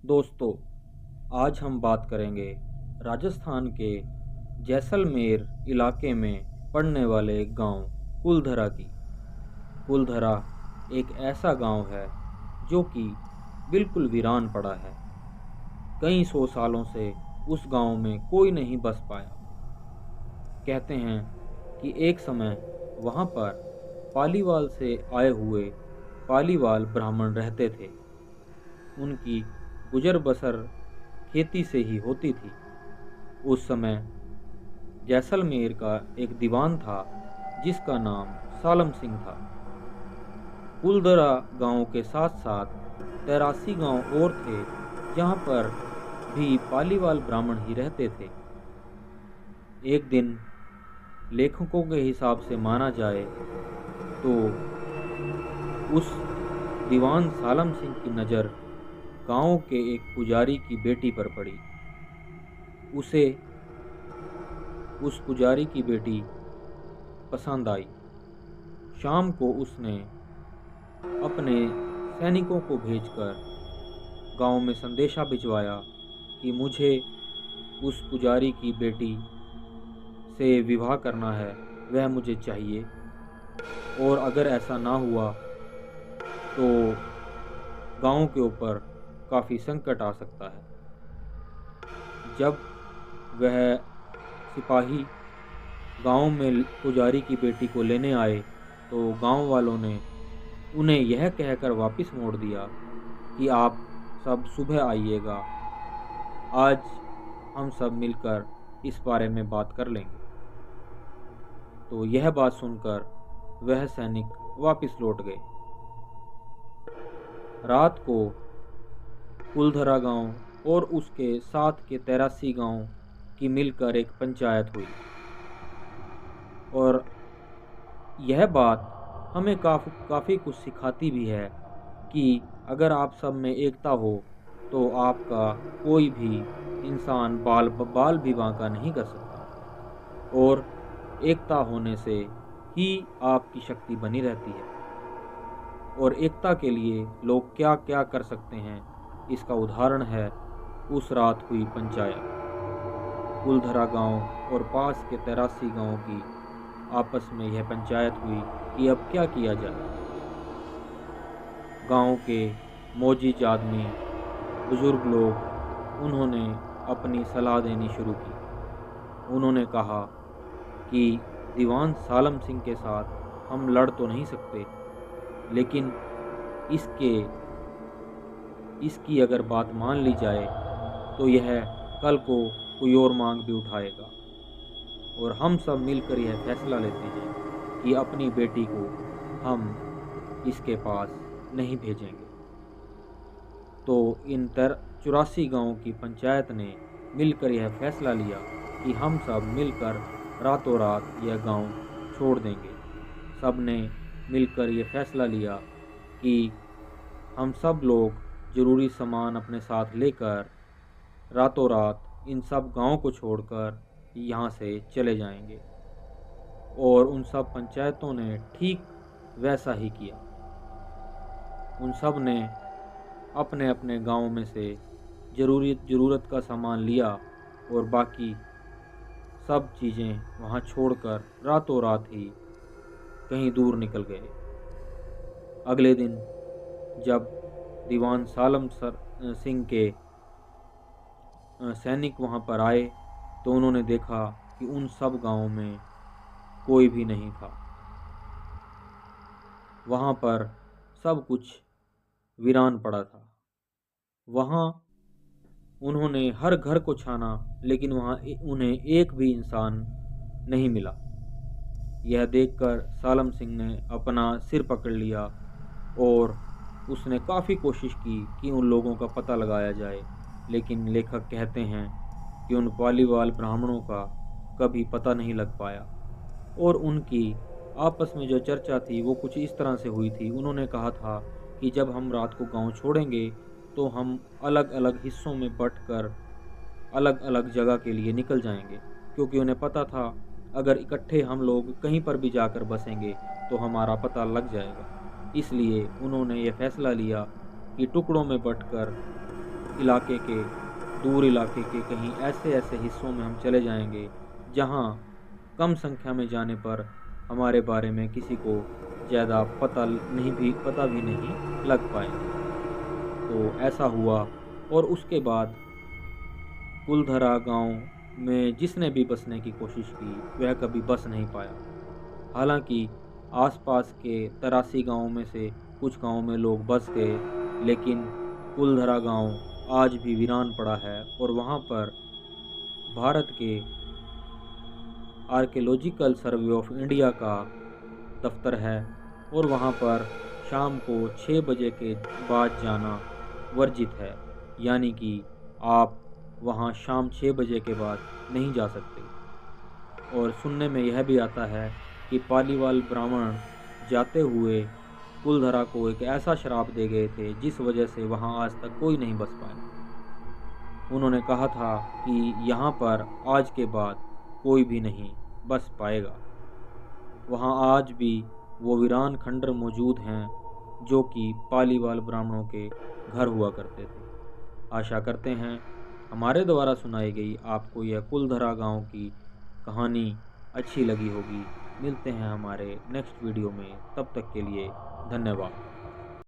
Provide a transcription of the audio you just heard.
दोस्तों, आज हम बात करेंगे राजस्थान के जैसलमेर इलाके में पड़ने वाले गांव कुलधरा की। कुलधरा एक ऐसा गांव है जो कि बिल्कुल वीरान पड़ा है। कई सौ सालों से उस गांव में कोई नहीं बस पाया। कहते हैं कि एक समय वहां पर पालीवाल से आए हुए पालीवाल ब्राह्मण रहते थे। उनकी गुजर बसर खेती से ही होती थी। उस समय जैसलमेर का एक दीवान था जिसका नाम सालम सिंह था। कुलधरा गांव के साथ साथ 83 गांव और थे जहां पर भी पालीवाल ब्राह्मण ही रहते थे। एक दिन लेखकों के हिसाब से माना जाए तो उस दीवान सालम सिंह की नज़र गांव के एक पुजारी की बेटी पर पड़ी। उसे उस पुजारी की बेटी पसंद आई। शाम को उसने अपने सैनिकों को भेजकर गांव में संदेशा भिजवाया कि मुझे उस पुजारी की बेटी से विवाह करना है, वह मुझे चाहिए, और अगर ऐसा ना हुआ तो गांव के ऊपर काफ़ी संकट आ सकता है। जब वह सिपाही गांव में पुजारी की बेटी को लेने आए तो गांव वालों ने उन्हें यह कहकर वापस मोड़ दिया कि आप सब सुबह आइएगा, आज हम सब मिलकर इस बारे में बात कर लेंगे। तो यह बात सुनकर वह सैनिक वापस लौट गए। रात को कुलधरा गांव और उसके साथ के 83 गांव की मिलकर एक पंचायत हुई। और यह बात हमें काफ़ी कुछ सिखाती भी है कि अगर आप सब में एकता हो तो आपका कोई भी इंसान बाल भी बांका नहीं कर सकता, और एकता होने से ही आपकी शक्ति बनी रहती है। और एकता के लिए लोग क्या क्या कर सकते हैं, इसका उदाहरण है उस रात हुई पंचायत। कुलधरा गांव और पास के 83 गांव की आपस में यह पंचायत हुई कि अब क्या किया जाए। गांव के मौजूद आदमी, बुजुर्ग लोग, उन्होंने अपनी सलाह देनी शुरू की। उन्होंने कहा कि दीवान सालम सिंह के साथ हम लड़ तो नहीं सकते, लेकिन इसकी अगर बात मान ली जाए तो यह कल को कोई और मांग भी उठाएगा, और हम सब मिलकर यह फैसला लेते हैं कि अपनी बेटी को हम इसके पास नहीं भेजेंगे। तो इन 84 गांवों की पंचायत ने मिलकर यह फैसला लिया कि हम सब मिलकर रातों रात यह गांव छोड़ देंगे। सब ने मिलकर यह फैसला लिया कि हम सब लोग ज़रूरी सामान अपने साथ लेकर रातों रात इन सब गांवों को छोड़कर यहाँ से चले जाएंगे। और उन सब पंचायतों ने ठीक वैसा ही किया। उन सब ने अपने अपने गांव में से ज़रूरत का सामान लिया और बाकी सब चीज़ें वहाँ छोड़कर रातों रात ही कहीं दूर निकल गए। अगले दिन जब दीवान सालम सिंह के सैनिक वहाँ पर आए तो उन्होंने देखा कि उन सब गांवों में कोई भी नहीं था। वहाँ पर सब कुछ वीरान पड़ा था। वहाँ उन्होंने हर घर को छाना, लेकिन वहाँ उन्हें एक भी इंसान नहीं मिला। यह देखकर सालम सिंह ने अपना सिर पकड़ लिया और उसने काफ़ी कोशिश की कि उन लोगों का पता लगाया जाए, लेकिन लेखक कहते हैं कि उन पालीवाल ब्राह्मणों का कभी पता नहीं लग पाया। और उनकी आपस में जो चर्चा थी वो कुछ इस तरह से हुई थी। उन्होंने कहा था कि जब हम रात को गांव छोड़ेंगे तो हम अलग अलग हिस्सों में बंटकर अलग अलग जगह के लिए निकल जाएंगे, क्योंकि उन्हें पता था अगर इकट्ठे हम लोग कहीं पर भी जाकर बसेंगे तो हमारा पता लग जाएगा। इसलिए उन्होंने ये फैसला लिया कि टुकड़ों में बंटकर इलाके के दूर इलाके के कहीं ऐसे ऐसे हिस्सों में हम चले जाएंगे जहां कम संख्या में जाने पर हमारे बारे में किसी को ज़्यादा पता भी नहीं लग पाएंगे। तो ऐसा हुआ और उसके बाद कुलधरा गांव में जिसने भी बसने की कोशिश की वह कभी बस नहीं पाया। हालांकि आसपास के 83 गांवों में से कुछ गांवों में लोग बस गए, लेकिन कुलधरा गांव आज भी वीरान पड़ा है और वहां पर भारत के आर्कियोलॉजिकल सर्वे ऑफ इंडिया का दफ्तर है और वहां पर शाम को 6 बजे के बाद जाना वर्जित है। यानी कि आप वहां शाम 6 बजे के बाद नहीं जा सकते। और सुनने में यह भी आता है कि पालीवाल ब्राह्मण जाते हुए कुलधरा को एक ऐसा श्राप दे गए थे जिस वजह से वहां आज तक कोई नहीं बस पाया। उन्होंने कहा था कि यहाँ पर आज के बाद कोई भी नहीं बस पाएगा। वहाँ आज भी वो वीरान खंडर मौजूद हैं जो कि पालीवाल ब्राह्मणों के घर हुआ करते थे। आशा करते हैं हमारे द्वारा सुनाई गई आपको यह कुलधरा गांव की कहानी अच्छी लगी होगी। मिलते हैं हमारे नेक्स्ट वीडियो में, तब तक के लिए धन्यवाद।